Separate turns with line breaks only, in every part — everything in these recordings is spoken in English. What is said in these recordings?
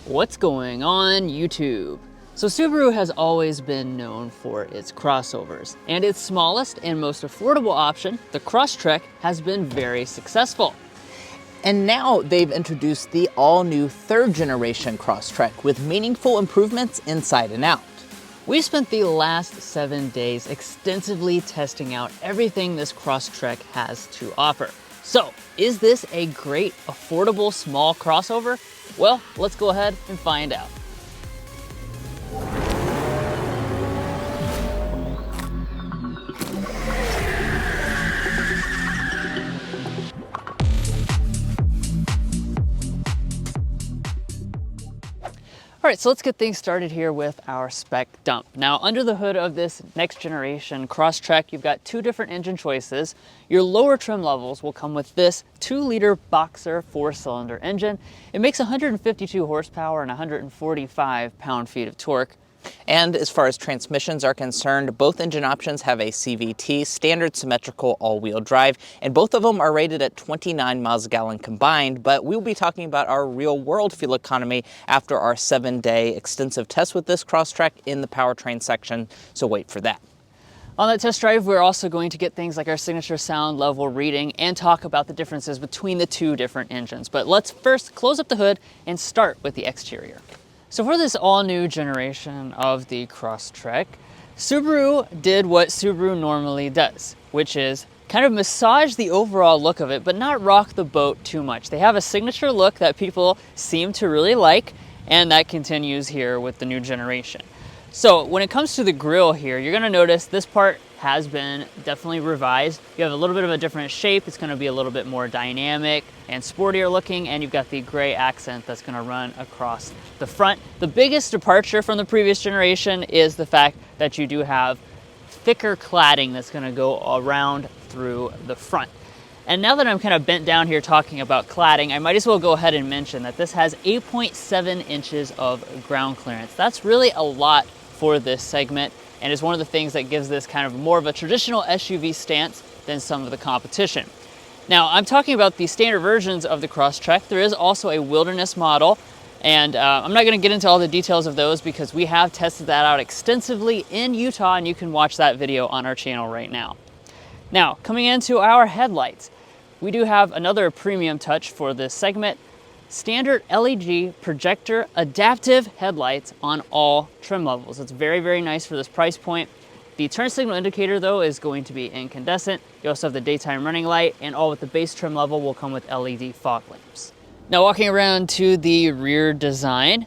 What's going on YouTube? So Subaru has always been known for its crossovers, and its smallest and most affordable option, the Crosstrek, has been very successful.
And now they've introduced the all-new third generation Crosstrek with meaningful improvements inside and out.
We spent the last 7 days extensively testing out everything this Crosstrek has to offer. So, is this a great, affordable, small crossover? Well, let's go ahead and find out. All right, so let's get things started here with our spec dump. Now, under the hood of this next generation Crosstrek, you've got two different engine choices. Your lower trim levels will come with this 2-liter Boxer 4-cylinder engine. It makes 152 horsepower and 145 pound-feet of torque.
And as far as transmissions are concerned, both engine options have a CVT, standard symmetrical all-wheel drive, and both of them are rated at 29 miles a gallon combined, but we'll be talking about our real-world fuel economy after our 7-day extensive test with this Crosstrek in the powertrain section, so wait for that.
On that test drive, we're also going to get things like our signature sound level reading and talk about the differences between the two different engines. But let's first close up the hood and start with the exterior. So for this all-new generation of the Crosstrek, Subaru did what Subaru normally does, which is kind of massage the overall look of it, but not rock the boat too much. They have a signature look that people seem to really like, and that continues here with the new generation. So when it comes to the grille here, you're gonna notice this part has been definitely revised. You have a little bit of a different shape. It's gonna be a little bit more dynamic and sportier looking, and you've got the gray accent that's gonna run across the front. The biggest departure from the previous generation is the fact that you do have thicker cladding that's gonna go around through the front. And now that I'm kind of bent down here talking about cladding, I might as well go ahead and mention that this has 8.7 inches of ground clearance. That's really a lot for this segment, and is one of the things that gives this kind of more of a traditional SUV stance than some of the competition. Now, I'm talking about the standard versions of the Crosstrek. There is also a wilderness model, and I'm not gonna get into all the details of those because we have tested that out extensively in Utah, and you can watch that video on our channel right now. Now, coming into our headlights, we do have another premium touch for this segment. Standard LED projector adaptive headlights on all trim levels. It's very, very nice for this price point. The turn signal indicator though is going to be incandescent. You also have the daytime running light, and all with the base trim level will come with LED fog lamps. Now walking around to the rear design,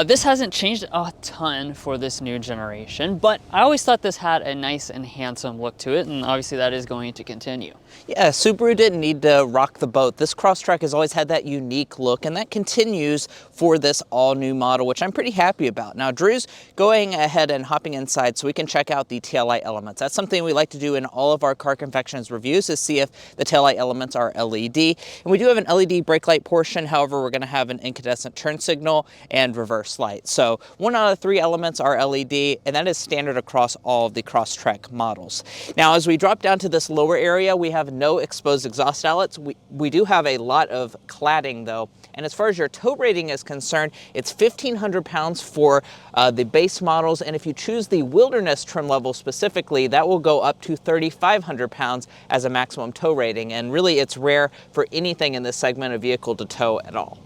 this hasn't changed a ton for this new generation, but I always thought this had a nice and handsome look to it, and obviously that is going to continue.
Yeah, Subaru didn't need to rock the boat. This Crosstrek has always had that unique look, and that continues for this all-new model, which I'm pretty happy about. Now, Drew's going ahead and hopping inside so we can check out the taillight elements. That's something we like to do in all of our Car Confections reviews, is see if the taillight elements are LED. And we do have an LED brake light portion, however, we're gonna have an incandescent turn signal and reverse light. So 1 out of 3 elements are LED, and that is standard across all of the Crosstrek models. Now, as we drop down to this lower area, we have no exposed exhaust outlets. We do have a lot of cladding though, and as far as your tow rating is concerned, it's 1,500 pounds for the base models, and if you choose the wilderness trim level specifically, that will go up to 3,500 pounds as a maximum tow rating, and really it's rare for anything in this segment of vehicle to tow at all.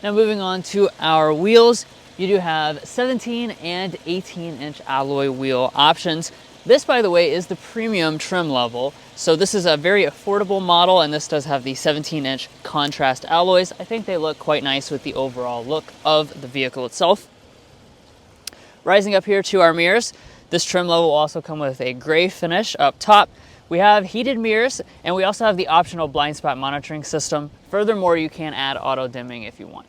Now moving on to our wheels, you do have 17 and 18-inch alloy wheel options. This, by the way, is the premium trim level. So this is a very affordable model, and this does have the 17-inch contrast alloys. I think they look quite nice with the overall look of the vehicle itself. Rising up here to our mirrors, this trim level will also come with a gray finish up top. We have heated mirrors, and we also have the optional blind spot monitoring system. Furthermore, you can add auto dimming if you want.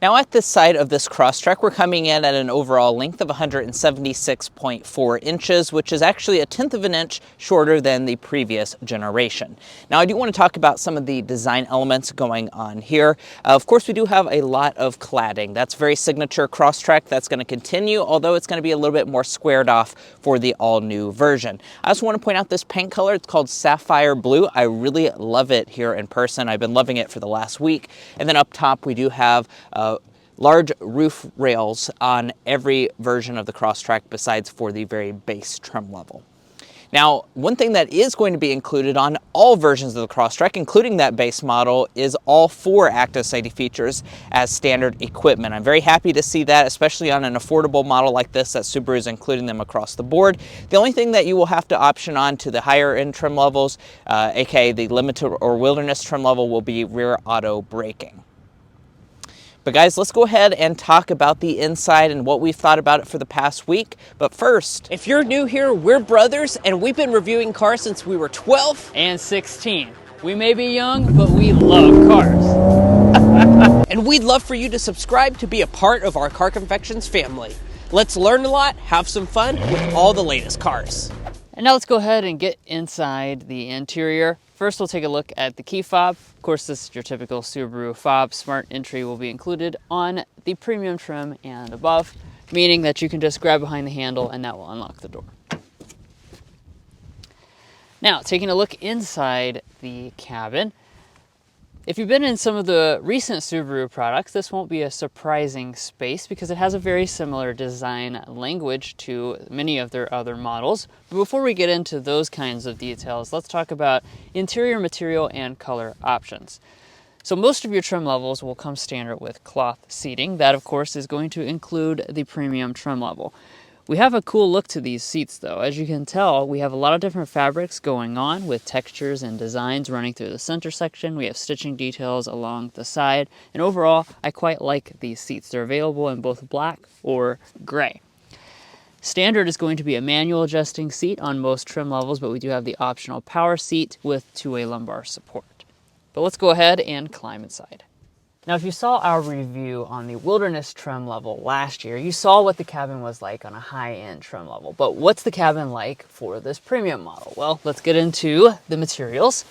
Now at this side of this Crosstrek, we're coming in at an overall length of 176.4 inches, which is actually 1/10 of an inch shorter than the previous generation. Now I do want to talk about some of the design elements going on here. Of course, we do have a lot of cladding. That's very signature Crosstrek. That's going to continue, although it's going to be a little bit more squared off for the all-new version. I also want to point out this paint color. It's called Sapphire Blue. I really love it here in person. I've been loving it for the last week. And then up top, we do have large roof rails on every version of the Crosstrek besides for the very base trim level. Now, one thing that is going to be included on all versions of the Crosstrek, including that base model, is all 4 active safety features as standard equipment. I'm very happy to see that, especially on an affordable model like this, that Subaru is including them across the board. The only thing that you will have to option on to the higher end trim levels, aka the limited or wilderness trim level, will be rear auto braking. But guys, let's go ahead and talk about the inside and what we've thought about it for the past week. But first,
if you're new here, we're brothers and we've been reviewing cars since we were 12
and 16. We may be young, but we love cars.
and we'd love for you to subscribe to be a part of our Car Confections family. Let's learn a lot, have some fun with all the latest cars.
And now let's go ahead and get inside the interior. First, we'll take a look at the key fob. Of course, this is your typical Subaru fob. Smart entry will be included on the premium trim and above, meaning that you can just grab behind the handle and that will unlock the door. Now, taking a look inside the cabin. If you've been in some of the recent Subaru products, this won't be a surprising space because it has a very similar design language to many of their other models. But before we get into those kinds of details, let's talk about interior material and color options. So most of your trim levels will come standard with cloth seating. That, of course, is going to include the premium trim level. We have a cool look to these seats though. As you can tell, we have a lot of different fabrics going on with textures and designs running through the center section. We have stitching details along the side. And overall, I quite like these seats. They're available in both black or gray. Standard is going to be a manual adjusting seat on most trim levels, but we do have the optional power seat with two-way lumbar support. But let's go ahead and climb inside. Now, if you saw our review on the wilderness trim level last year, you saw what the cabin was like on a high-end trim level. But what's the cabin like for this premium model? Well, let's get into the materials.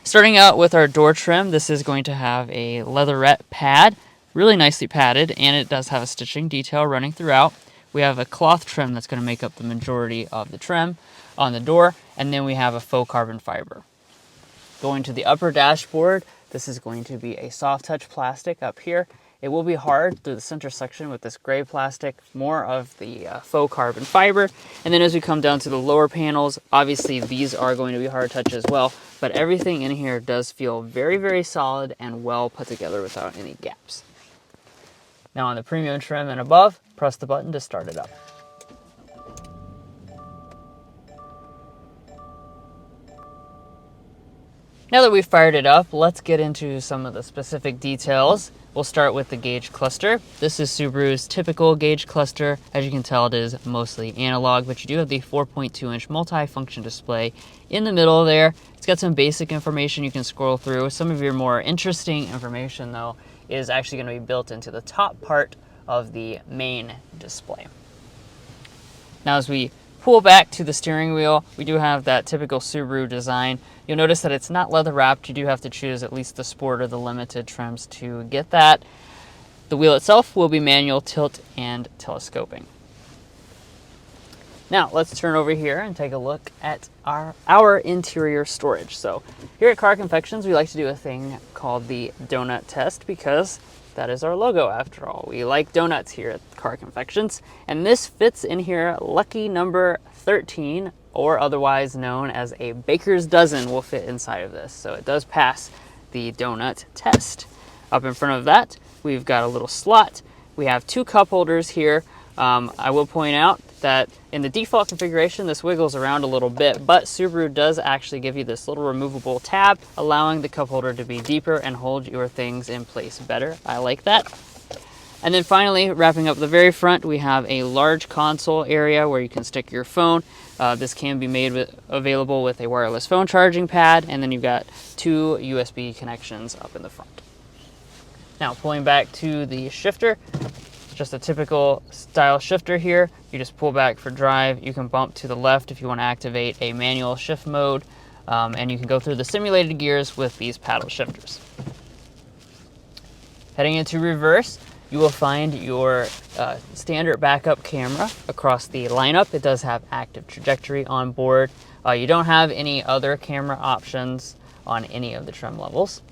Starting out with our door trim, this is going to have a leatherette pad, really nicely padded, and it does have a stitching detail running throughout. We have a cloth trim that's going to make up the majority of the trim on the door, and then we have a faux carbon fiber. Going to the upper dashboard, this is going to be a soft touch plastic up here. It will be hard through the center section with this gray plastic, more of the faux carbon fiber. And then as we come down to the lower panels, obviously these are going to be hard touch as well, but everything in here does feel very, very solid and well put together without any gaps. Now on the premium trim and above, press the button to start it up. Now that we've fired it up, let's get into some of the specific details. We'll start with the gauge cluster. This is Subaru's typical gauge cluster. As you can tell, it is mostly analog, but you do have the 4.2-inch multi-function display in the middle there. It's got some basic information you can scroll through. Some of your more interesting information, though, is actually going to be built into the top part of the main display. Now, as we pull back to the steering wheel, we do have that typical Subaru design. You'll notice that it's not leather wrapped. You do have to choose at least the Sport or the Limited trims to get that. The wheel itself will be manual tilt and telescoping. Now let's turn over here and take a look at our interior storage. So here at Car Confections, we like to do a thing called the donut test because that is our logo after all. We like donuts here at Car Confections, and this fits in here. Lucky number 13, or otherwise known as a baker's dozen, will fit inside of this. So it does pass the donut test. Up in front of that, we've got a little slot. We have two cup holders here. I will point out that in the default configuration, this wiggles around a little bit, but Subaru does actually give you this little removable tab, allowing the cup holder to be deeper and hold your things in place better. I like that. And then finally, wrapping up the very front, we have a large console area where you can stick your phone. This can be made available with a wireless phone charging pad, and then you've got two USB connections up in the front. Now, pulling back to the shifter, just a typical style shifter here. You just pull back for drive. You can bump to the left if you want to activate a manual shift mode, and you can go through the simulated gears with these paddle shifters. Heading into reverse, you will find your standard backup camera across the lineup. It does have active trajectory on board. You don't have any other camera options on any of the trim levels.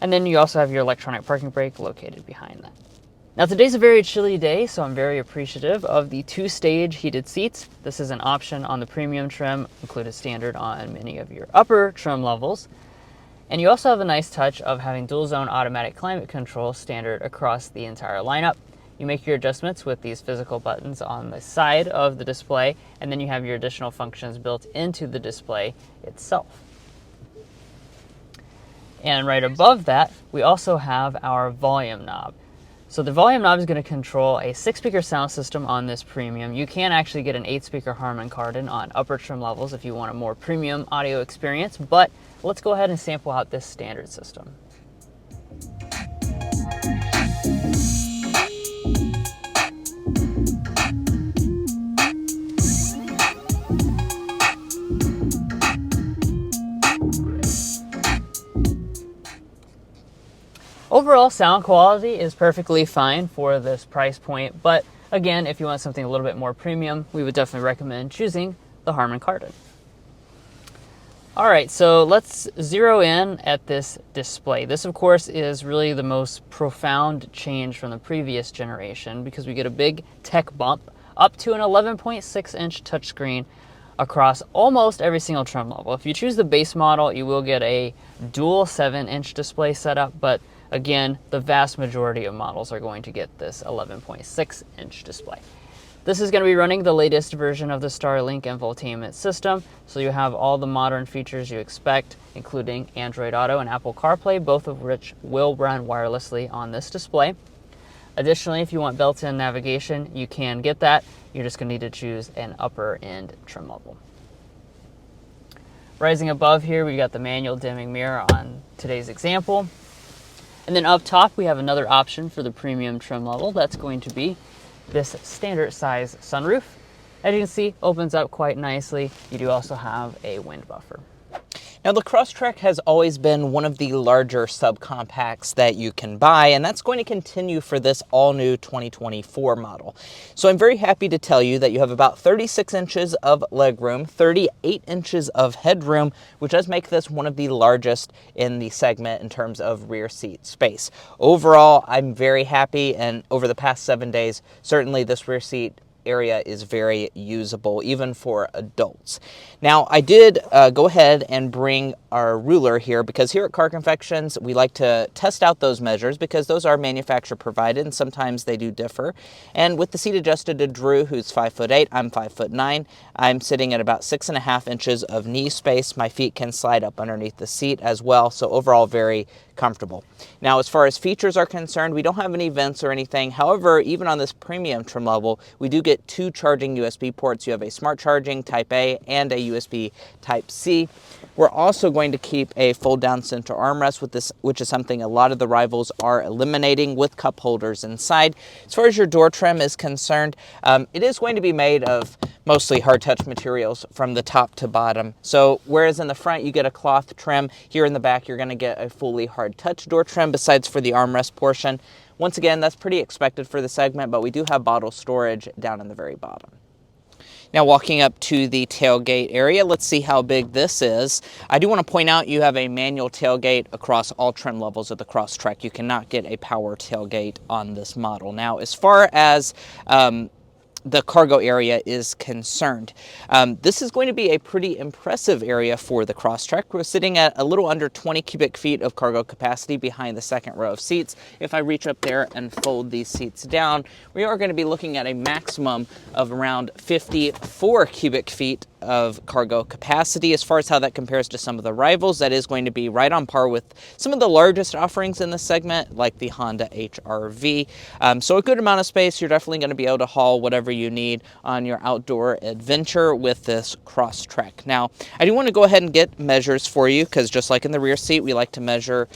And then you also have your electronic parking brake located behind that. Now today's a very chilly day, so I'm very appreciative of the 2-stage heated seats. This is an option on the premium trim, included standard on many of your upper trim levels. And you also have a nice touch of having dual zone automatic climate control standard across the entire lineup. You make your adjustments with these physical buttons on the side of the display, and then you have your additional functions built into the display itself. And right above that, we also have our volume knob. So the volume knob is going to control a 6-speaker sound system on this premium. You can actually get an 8-speaker Harman Kardon on upper trim levels if you want a more premium audio experience, but let's go ahead and sample out this standard system. Overall sound quality is perfectly fine for this price point, but again, if you want something a little bit more premium, we would definitely recommend choosing the Harman Kardon. Alright, so let's zero in at this display. This, of course, is really the most profound change from the previous generation because we get a big tech bump up to an 11.6-inch touchscreen across almost every single trim level. If you choose the base model, you will get a dual 7-inch display setup, but again, the vast majority of models are going to get this 11.6-inch display. This is going to be running the latest version of the Starlink infotainment system, so you have all the modern features you expect, including Android Auto and Apple CarPlay, both of which will run wirelessly on this display. Additionally, if you want built-in navigation, you can get that. You're just going to need to choose an upper-end trim level. Rising above here, we got the manual dimming mirror on today's example. And then up top, we have another option for the premium trim level. That's going to be this standard size sunroof. As you can see, opens up quite nicely. You do also have a wind buffer.
Now, the Crosstrek has always been one of the larger subcompacts that you can buy, and that's going to continue for this all-new 2024 model. So I'm very happy to tell you that you have about 36 inches of legroom, 38 inches of headroom, which does make this one of the largest in the segment in terms of rear seat space. Overall, I'm very happy, and over the past 7 days, certainly this rear seat area is very usable, even for adults. Now, I did go ahead and bring our ruler here because here at Car Confections, we like to test out those measures because those are manufacturer provided and sometimes they do differ. And with the seat adjusted to Drew, who's 5'8", I'm 5'9", I'm sitting at about 6.5 inches of knee space. My feet can slide up underneath the seat as well, so overall very comfortable. Now, as far as features are concerned, we don't have any vents or anything. However, even on this premium trim level, we do get 2 charging USB ports. You have a smart charging Type A and a USB Type C. We're also going to keep a fold-down center armrest with this, which is something a lot of the rivals are eliminating, with cup holders inside. As far as your door trim is concerned, it is going to be made of mostly hard touch materials from the top to bottom. So whereas in the front you get a cloth trim, here in the back you're going to get a fully hard touch door trim besides for the armrest portion. Once again, that's pretty expected for the segment, but we do have bottle storage down in the very bottom. Now, walking up to the tailgate area, let's see how big this is. I do want to point out you have a manual tailgate across all trim levels of the Crosstrek. You cannot get a power tailgate on this model. Now, as far as the cargo area is concerned, this is going to be a pretty impressive area for the Crosstrek. We're sitting at a little under 20 cubic feet of cargo capacity behind the second row of seats. If I reach up there and fold these seats down, we are going to be looking at a maximum of around 54 cubic feet of cargo capacity. As far as how that compares to some of the rivals, that is going to be right on par with some of the largest offerings in the segment, like the Honda HR-V. So a good amount of space. You're definitely going to be able to haul whatever you need on your outdoor adventure with this Crosstrek. Now, I do want to go ahead and get measures for you because just like in the rear seat, we like to measure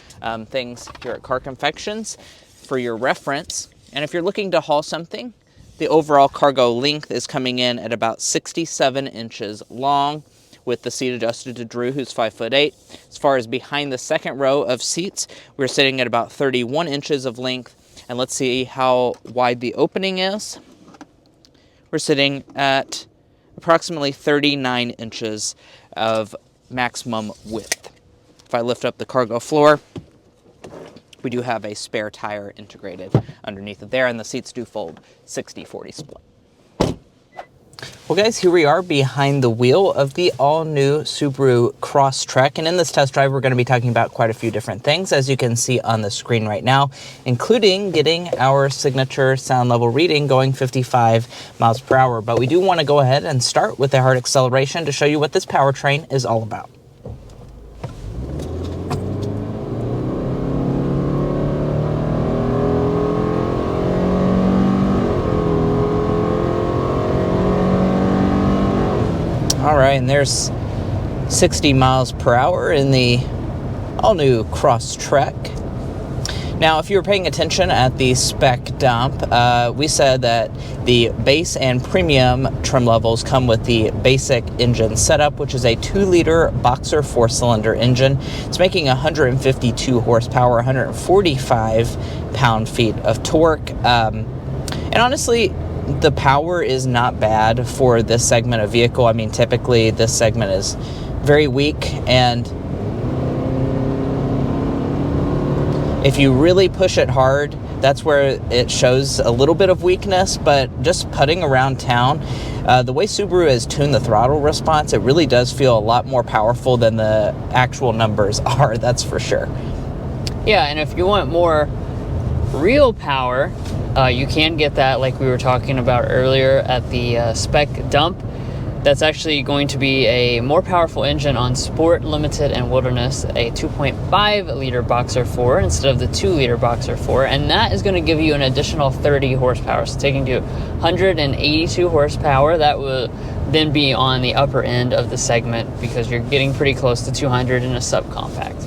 things here at Car Confections for your reference. And if you're looking to haul something, the overall cargo length is coming in at about 67 inches long, with the seat adjusted to Drew, who's 5'8". As far as behind the second row of seats, we're sitting at about 31 inches of length. And let's see how wide the opening is. We're sitting at approximately 39 inches of maximum width. If I lift up the cargo floor, we do have a spare tire integrated underneath it there, and the seats do fold 60-40 split. Well guys, here we are behind the wheel of the all-new Subaru Crosstrek, and in this test drive we're going to be talking about quite a few different things, as you can see on the screen right now, including getting our signature sound level reading going 55 miles per hour. But we do want to go ahead and start with the hard acceleration to show you what this powertrain is all about. All right, and there's 60 miles per hour in the all-new Crosstrek. Now, if you were paying attention at the spec dump, we said that the base and premium trim levels come with the basic engine setup, which is a 2-liter boxer 4-cylinder engine. It's making 152 horsepower, 145 pound-feet of torque. And honestly, the power is not bad for this segment of vehicle. I mean, typically this segment is very weak, and if you really push it hard, that's where it shows a little bit of weakness. But just putting around town, the way Subaru has tuned the throttle response, it really does feel a lot more powerful than the actual numbers are, that's for sure.
Yeah, and if you want more real power, you can get that, like we were talking about earlier at the spec dump. That's actually going to be a more powerful engine on Sport, Limited, and Wilderness, a 2.5 liter Boxer 4 instead of the 2 liter Boxer 4, and that is going to give you an additional 30 horsepower, so taking to 182 horsepower. That will then be on the upper end of the segment because you're getting pretty close to 200 in a subcompact.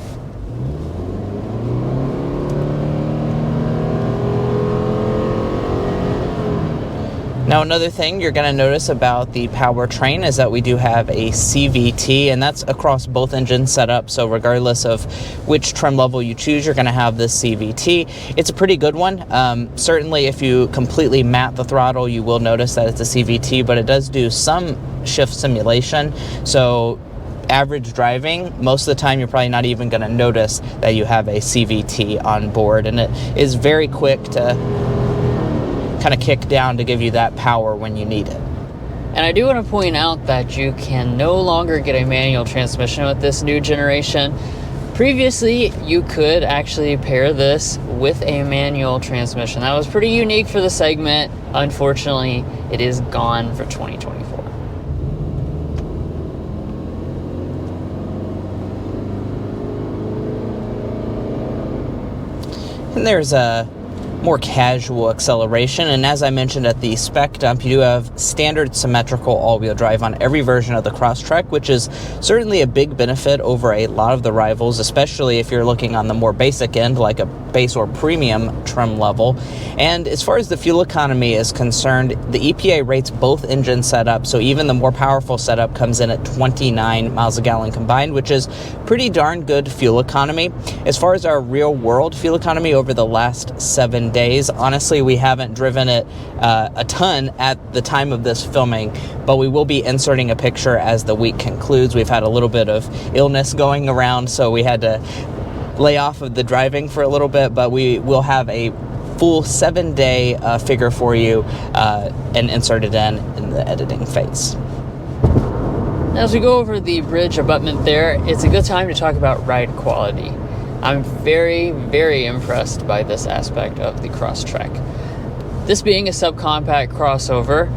Now, another thing you're going to notice about the powertrain is that we do have a CVT, and that's across both engine setups. So regardless of which trim level you choose, you're going to have this CVT. It's a pretty good one. Certainly, if you completely mat the throttle, you will notice that it's a CVT, but it does do some shift simulation. So average driving, most of the time you're probably not even going to notice that you have a CVT on board, and it is very quick to kind of kick down to give you that power when you need it.
And I do want to point out that you can no longer get a manual transmission with this new generation. Previously, you could actually pair this with a manual transmission. That was pretty unique for the segment. Unfortunately, it is gone for 2024.
And there's a more casual acceleration, and as I mentioned at the spec dump, you do have standard symmetrical all-wheel drive on every version of the Crosstrek, which is certainly a big benefit over a lot of the rivals, especially if you're looking on the more basic end, like a base or premium trim level. And as far as the fuel economy is concerned, the EPA rates both engine setups, so even the more powerful setup comes in at 29 miles a gallon combined, which is pretty darn good fuel economy. As far as our real-world fuel economy over the last 7 days, honestly, we haven't driven it a ton at the time of this filming, but we will be inserting a picture as the week concludes. We've had a little bit of illness going around, so we had to lay off of the driving for a little bit, but we will have a full 7-day figure for you and insert it in the editing phase.
As we go over the bridge abutment there, it's a good time to talk about ride quality. I'm very, very impressed by this aspect of the Crosstrek. This being a subcompact crossover,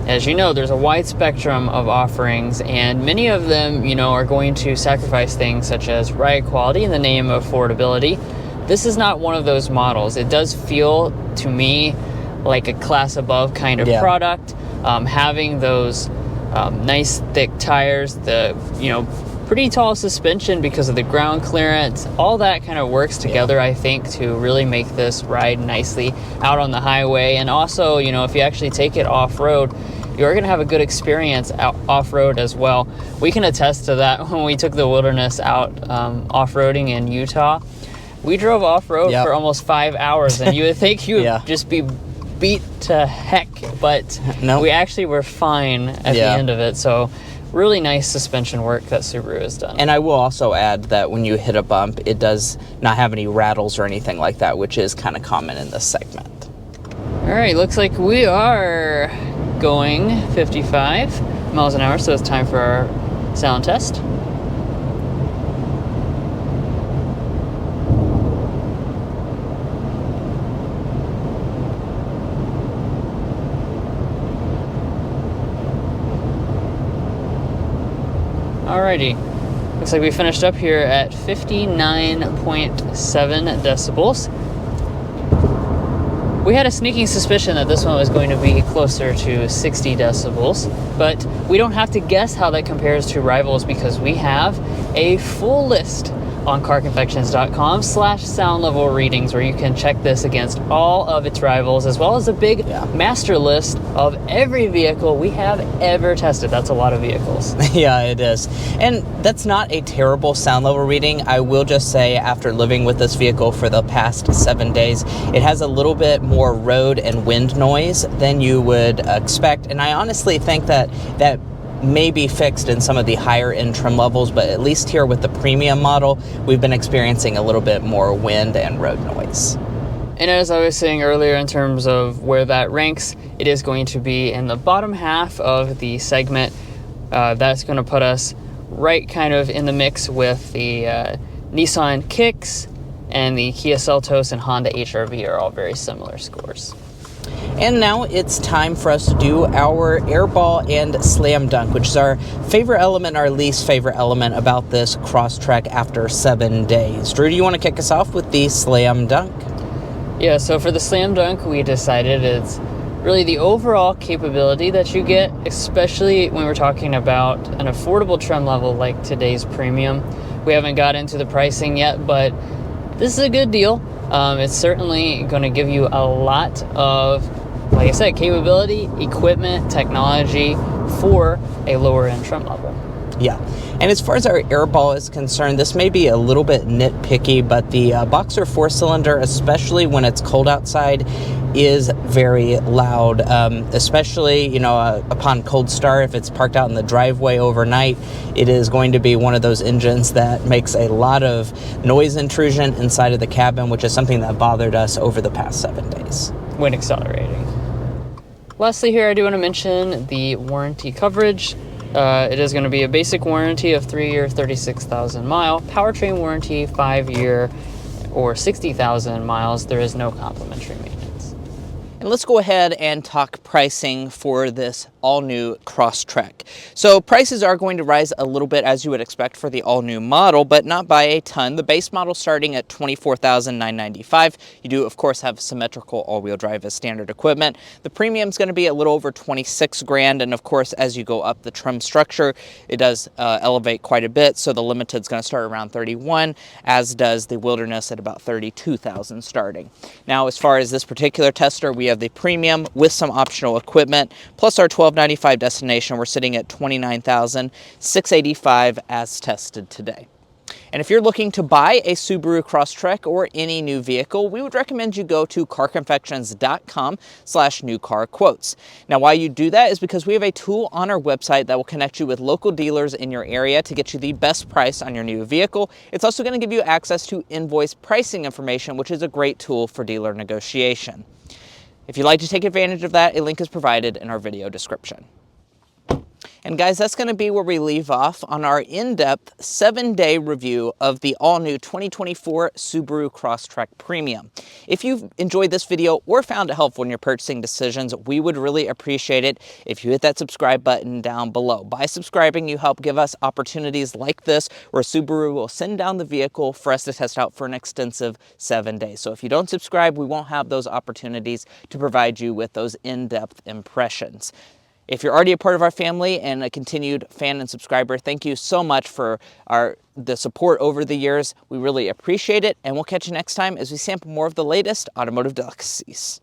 as you know, there's a wide spectrum of offerings, and many of them, are going to sacrifice things such as ride quality in the name of affordability. This is not one of those models. It does feel, to me, like a class above kind of product. Having those nice thick tires, the, pretty tall suspension because of the ground clearance, all that kind of works together, I think, to really make this ride nicely out on the highway. And also, if you actually take it off-road, you're going to have a good experience out off-road as well. We can attest to that when we took the Wilderness out off-roading in Utah. We drove off-road for almost 5 hours, and you would think you would just be beat to heck, but we actually were fine at the end of it. So really nice suspension work that Subaru has done.
And I will also add that when you hit a bump, it does not have any rattles or anything like that, which is kind of common in this segment.
All right, looks like we are going 55 miles an hour, so it's time for our sound test. Alrighty, looks like we finished up here at 59.7 decibels. We had a sneaking suspicion that this one was going to be closer to 60 decibels, but we don't have to guess how that compares to rivals because we have a full list on carconfections.com/sound level readings where you can check this against all of its rivals, as well as a big master list of every vehicle we have ever tested. That's a lot of vehicles.
Yeah, it is. And that's not a terrible sound level reading. I will just say, after living with this vehicle for the past 7 days, it has a little bit more road and wind noise than you would expect. And I honestly think that may be fixed in some of the higher end trim levels, but at least here with the premium model, we've been experiencing a little bit more wind and road noise.
And as I was saying earlier, in terms of where that ranks, it is going to be in the bottom half of the segment. That's going to put us right kind of in the mix with the Nissan Kicks and the Kia Seltos and Honda HR-V are all very similar scores.
And now it's time for us to do our airball and slam dunk, which is our favorite element, our least favorite element about this Crosstrek after 7 days. Drew, do you want to kick us off with the slam dunk?
Yeah, so for the slam dunk, we decided it's really the overall capability that you get, especially when we're talking about an affordable trim level like today's premium. We haven't got into the pricing yet, but this is a good deal. It's certainly going to give you a lot of, like I said, capability, equipment, technology for a lower end trim level.
Yeah, and as far as our airball is concerned, this may be a little bit nitpicky, but the Boxer 4-cylinder, especially when it's cold outside, is very loud, especially, upon cold start. If it's parked out in the driveway overnight, it is going to be one of those engines that makes a lot of noise intrusion inside of the cabin, which is something that bothered us over the past 7 days.
When accelerating. Lastly here, I do want to mention the warranty coverage. It is going to be a basic warranty of 3-year, 36,000 mile, powertrain warranty 5-year or 60,000 miles. There is no complimentary maintenance.
And let's go ahead and talk pricing for this all-new Crosstrek. So prices are going to rise a little bit, as you would expect for the all-new model, but not by a ton. The base model starting at $24,995. You do, of course, have symmetrical all-wheel drive as standard equipment. The premium is going to be a little over $26,000, and of course, as you go up the trim structure, it does elevate quite a bit. So the Limited is going to start around $31,000, as does the Wilderness at about $32,000 starting. Now, as far as this particular tester, we have the premium with some optional equipment, plus our $1295 destination. We're sitting at $29,685 as tested today. And if you're looking to buy a Subaru Crosstrek or any new vehicle, we would recommend you go to carconfections.com/newcarquotes. Now, why you do that is because we have a tool on our website that will connect you with local dealers in your area to get you the best price on your new vehicle. It's also going to give you access to invoice pricing information, which is a great tool for dealer negotiation. If you'd like to take advantage of that, a link is provided in our video description. And guys, that's going to be where we leave off on our in-depth 7-day review of the all-new 2024 Subaru Crosstrek Premium. If you've enjoyed this video or found it helpful in your purchasing decisions, we would really appreciate it if you hit that subscribe button down below. By subscribing, you help give us opportunities like this where Subaru will send down the vehicle for us to test out for an extensive 7 days. So if you don't subscribe, we won't have those opportunities to provide you with those in-depth impressions. If you're already a part of our family and a continued fan and subscriber, thank you so much for the support over the years. We really appreciate it, and we'll catch you next time as we sample more of the latest automotive delicacies.